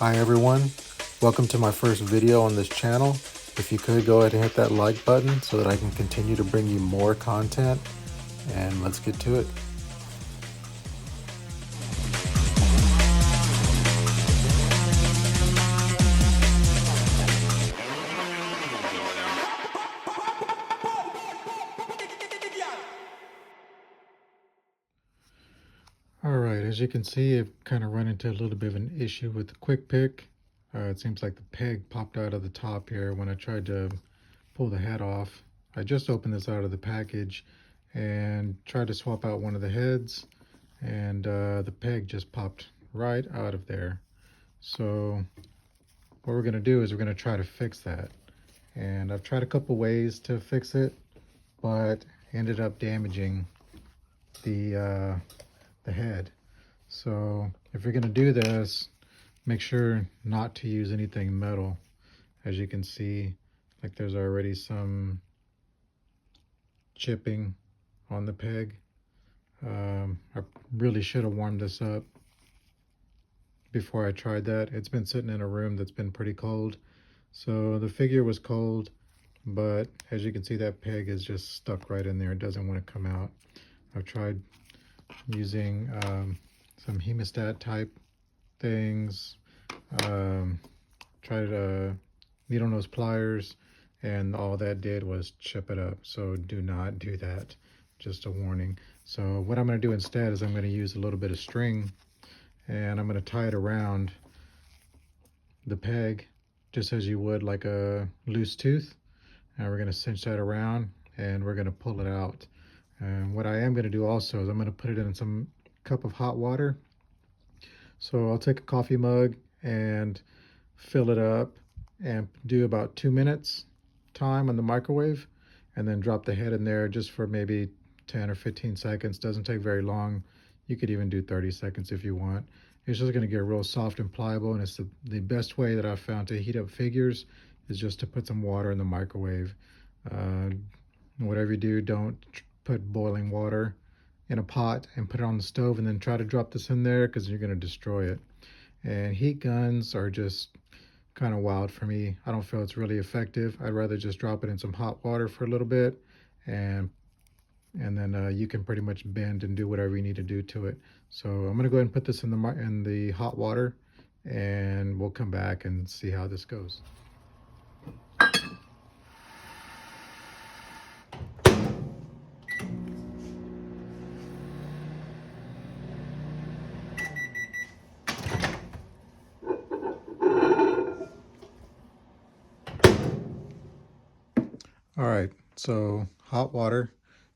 Hi everyone, welcome to my first video on this channel. If you could go ahead and hit that like button so that I can continue to bring you more content, and let's get to it. Alright, as you can see, I've kind of run into a little bit of an issue with the quick pick. It seems like the peg popped out of the top here when I tried to pull the head off. I just opened this out of the package and tried to swap out one of the heads, and the peg just popped right out of there. So what we're going to do is we're going to try to fix that. And I've tried a couple ways to fix it, but ended up damaging the head. So if you're going to do this, make sure not to use anything metal. As you can see, like there's already some chipping on the peg. I really should have warmed this up before I tried that. It's been sitting in a room that's been pretty cold. So the figure was cold, but as you can see, that peg is just stuck right in there. It doesn't want to come out. I've tried using some hemostat type things, tried needle nose pliers, and all that did was chip it up. So do not do that, just a warning. So what I'm going to do instead is I'm going to use a little bit of string, and I'm going to tie it around the peg just as you would like a loose tooth. And we're going to cinch that around and we're going to pull it out. And what I am going to do also is I'm going to put it in some cup of hot water. So I'll take a coffee mug and fill it up and do about 2 minutes time on the microwave, and then drop the head in there just for maybe 10 or 15 seconds. Doesn't take very long. You could even do 30 seconds if you want. It's just going to get real soft and pliable, and it's the best way that I've found to heat up figures is just to put some water in the microwave. Whatever you do, don't put boiling water in a pot and put it on the stove and then try to drop this in there, because you're going to destroy it. And heat guns are just kind of wild for me. I don't feel it's really effective. I'd rather just drop it in some hot water for a little bit, and then you can pretty much bend and do whatever you need to do to it. So I'm going to go ahead and put this in the hot water, and we'll come back and see how this goes. All right, so hot water,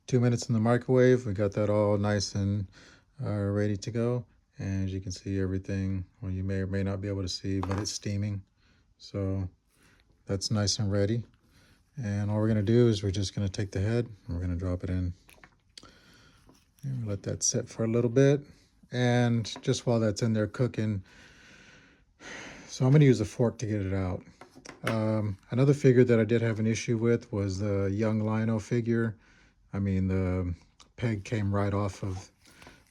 2 minutes in the microwave. We got that all nice and ready to go. And as you can see, everything, well, you may or may not be able to see, but it's steaming. So that's nice and ready. And all we're going to do is we're just going to take the head and we're going to drop it in. And let that sit for a little bit. And just while that's in there cooking, so I'm going to use a fork to get it out. Another figure that I did have an issue with was the young Lino figure. I mean, the peg came right off of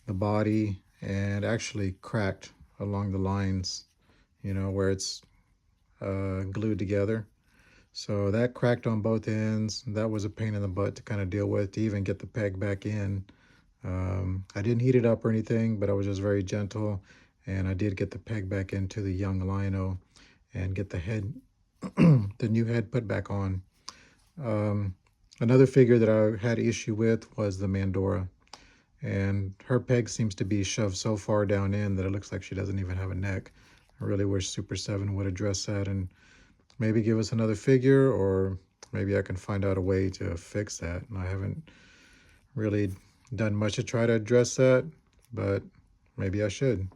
the body and actually cracked along the lines, you know, where it's glued together. So that cracked on both ends. That was a pain in the butt to kind of deal with, to even get the peg back in. I didn't heat it up or anything, but I was just very gentle, and I did get the peg back into the young Lino and get the head, the new head put back on. Another figure that I had issue with was the Mandora, and her peg seems to be shoved so far down in that it looks like she doesn't even have a neck. I really wish Super7 would address that and maybe give us another figure, or maybe I can find out a way to fix that. And I haven't really done much to try to address that, but maybe I should.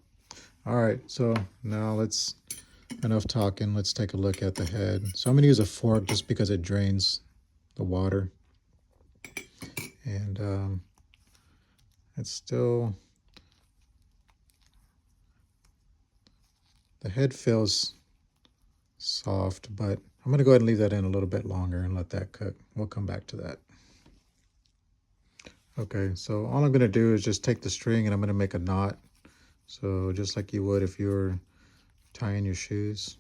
All right, so now enough talking, let's take a look at the head. So I'm going to use a fork just because it drains the water. And it's still, the head feels soft, but I'm going to go ahead and leave that in a little bit longer and let that cook. We'll come back to that. Okay, so all I'm going to do is just take the string and I'm going to make a knot. So just like you would if you're tie in your shoes.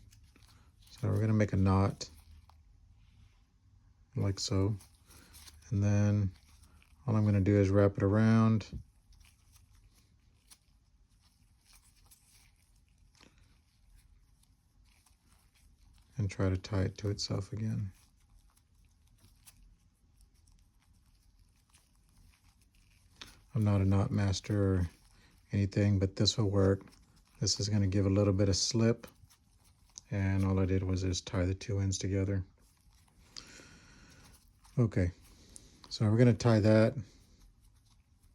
So we're gonna make a knot like so. And then all I'm gonna do is wrap it around. And try to tie it to itself again. I'm not a knot master or anything, but this will work. This is going to give a little bit of slip, and all I did was just tie the two ends together. Okay, so we're going to tie that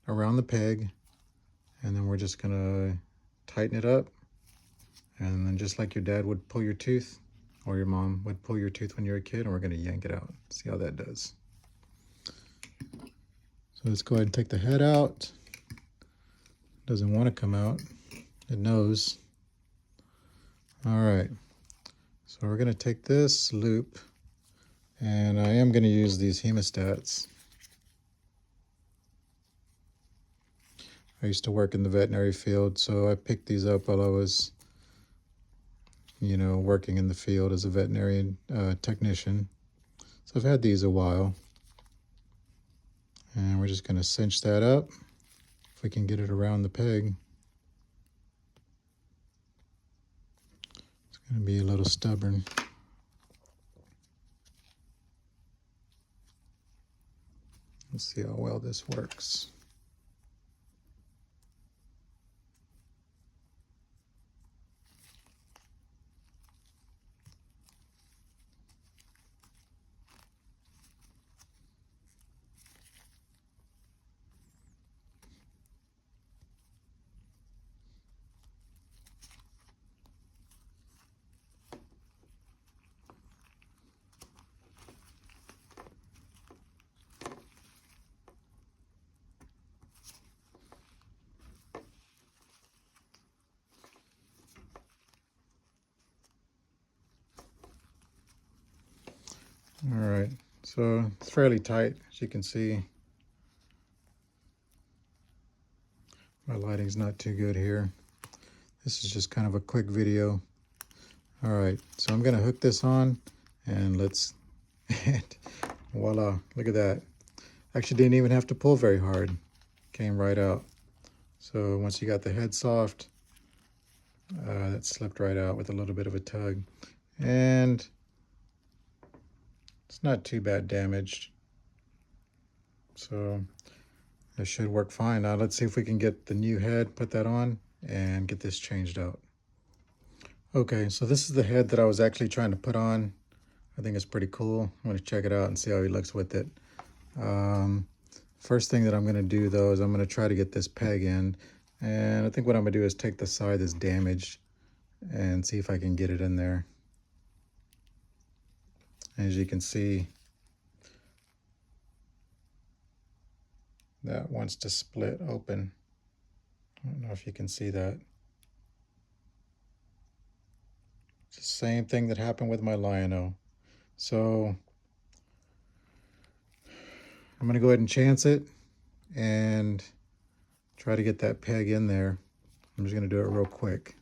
around the peg, and then we're just going to tighten it up, and then just like your dad would pull your tooth, or your mom would pull your tooth when you were a kid, and we're going to yank it out. See how that does. So let's go ahead and take the head out. Doesn't want to come out. It knows. All right. So we're going to take this loop, and I am going to use these hemostats. I used to work in the veterinary field, so I picked these up while I was, working in the field as a veterinarian technician. So I've had these a while. And we're just going to cinch that up if we can get it around the peg. It's going to be a little stubborn. Let's see how well this works. All right, so it's fairly tight, as you can see. My lighting's not too good here. This is just kind of a quick video. All right, so I'm gonna hook this on, and let's, voila, look at that. Actually didn't even have to pull very hard. Came right out. So once you got the head soft, that slipped right out with a little bit of a tug. And it's not too bad damaged. So it should work fine. Now let's see if we can get the new head, put that on, and get this changed out. Okay, so this is the head that I was actually trying to put on. I think it's pretty cool. I'm gonna check it out and see how he looks with it. First thing that I'm gonna do though is I'm gonna try to get this peg in. And I think what I'm gonna do is take the side that's damaged and see if I can get it in there. As you can see, that wants to split open. I don't know if you can see that. It's the same thing that happened with my Lion-O. So I'm gonna go ahead and chance it and try to get that peg in there. I'm just gonna do it real quick.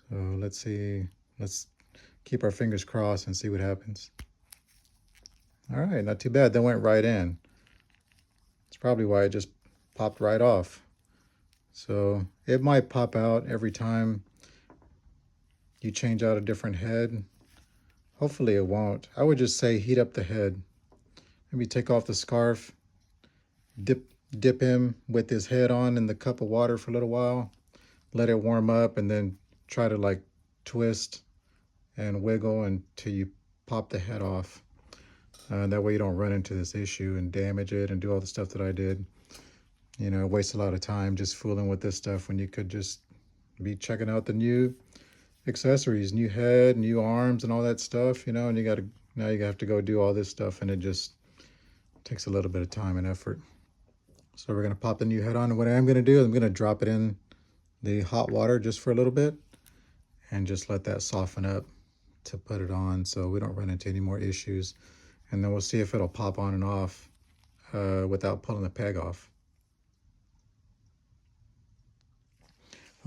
So let's see, let's keep our fingers crossed and see what happens. All right, not too bad, that went right in. It's probably why it just popped right off. So it might pop out every time you change out a different head. Hopefully it won't. I would just say heat up the head. Maybe take off the scarf, dip him with his head on in the cup of water for a little while, let it warm up, and then try to like twist and wiggle until you pop the head off. That way you don't run into this issue and damage it and do all the stuff that I did. Waste a lot of time just fooling with this stuff when you could just be checking out the new accessories, new head, new arms, and all that stuff, and now you have to go do all this stuff, and it just takes a little bit of time and effort. So we're gonna pop the new head on, and what I am gonna do is I'm gonna drop it in the hot water just for a little bit and just let that soften up to put it on so we don't run into any more issues. And then we'll see if it'll pop on and off without pulling the peg off.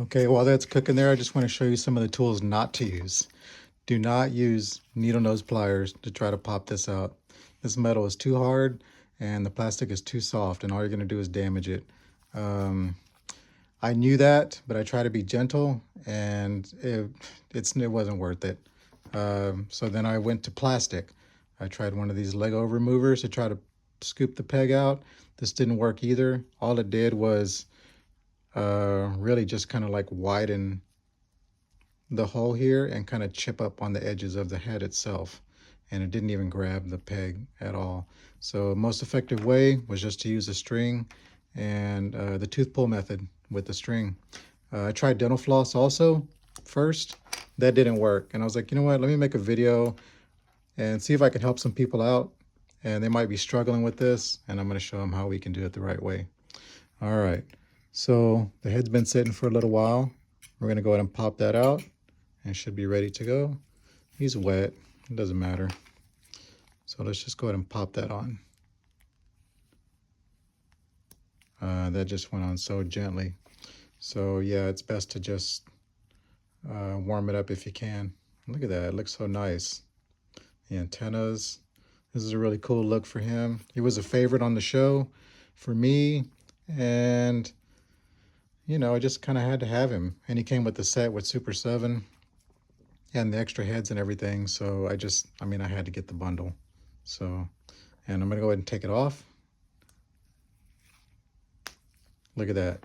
Okay, while that's cooking there, I just want to show you some of the tools not to use. Do not use needle nose pliers to try to pop this out. This metal is too hard and the plastic is too soft, and all you're going to do is damage it. I knew that, but I try to be gentle, and it wasn't worth it. So then I went to plastic. I tried one of these Lego removers to try to scoop the peg out. This didn't work either. All it did was really just kind of like widen the hole here and kind of chip up on the edges of the head itself. And it didn't even grab the peg at all. So most effective way was just to use a string and the tooth pull method with the string. I tried dental floss also first. That didn't work. And I was like, you know what, let me make a video and see if I can help some people out. And they might be struggling with this, and I'm going to show them how we can do it the right way. All right, so the head's been sitting for a little while. We're going to go ahead and pop that out and should be ready to go. He's wet, it doesn't matter. So let's just go ahead and pop that on. That just went on so gently. So yeah, it's best to just warm it up if you can. Look at that, it looks so nice. The antennas. This is a really cool look for him. He was a favorite on the show for me, and you know, I just kind of had to have him. And he came with the set with Super7 and the extra heads and everything. So I mean, I had to get the bundle. So, and I'm gonna go ahead and take it off. Look at that,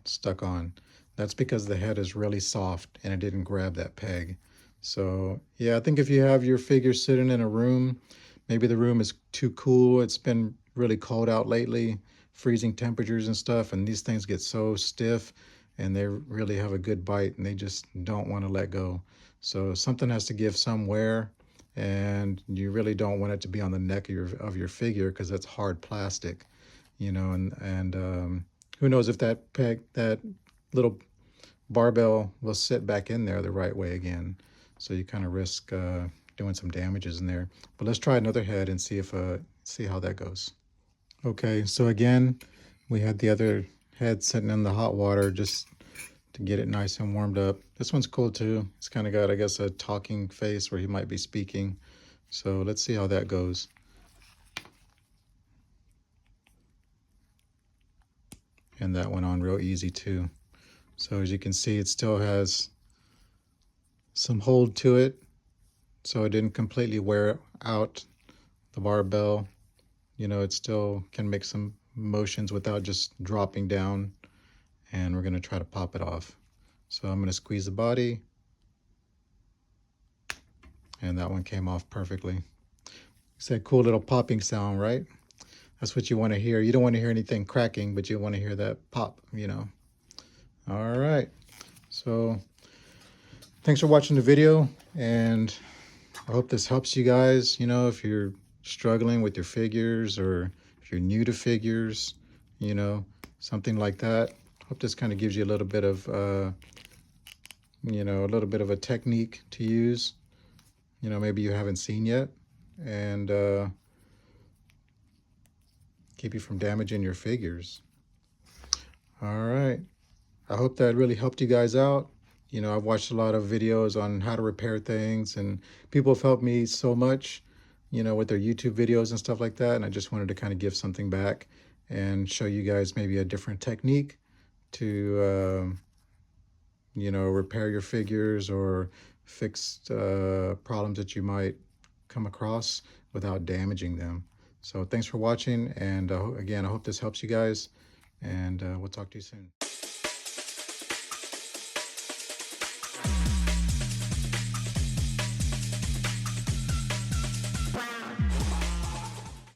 stuck on. That's because the head is really soft and it didn't grab that peg. So yeah, I think if you have your figure sitting in a room, maybe the room is too cool. It's been really cold out lately, freezing temperatures and stuff, and these things get so stiff and they really have a good bite and they just don't want to let go. So something has to give some wear, and you really don't want it to be on the neck of your figure because that's hard plastic, you know, and who knows if that little barbell will sit back in there the right way again. So you kind of risk doing some damages in there. But let's try another head and see how that goes. Okay, so again, we had the other head sitting in the hot water just to get it nice and warmed up. This one's cool too. It's kind of got, I guess, a talking face where he might be speaking. So let's see how that goes. And that went on real easy too. So as you can see, it still has some hold to it. So it didn't completely wear out the barbell. You know, it still can make some motions without just dropping down. And we're going to try to pop it off. So I'm going to squeeze the body. And that one came off perfectly. It's that cool little popping sound, right? That's what you want to hear. You don't want to hear anything cracking, but you want to hear that pop, you know. All right. So thanks for watching the video, and I hope this helps you guys, you know, if you're struggling with your figures or if you're new to figures, you know, something like that. Hope this kind of gives you a little bit of, you know, a little bit of a technique to use, you know, maybe you haven't seen yet, and keep you from damaging your figures. All right. I hope that really helped you guys out. You know, I've watched a lot of videos on how to repair things, and people have helped me so much, you know, with their YouTube videos and stuff like that. And I just wanted to kind of give something back and show you guys maybe a different technique to, you know, repair your figures or fix problems that you might come across without damaging them. So thanks for watching. And again, I hope this helps you guys, and we'll talk to you soon.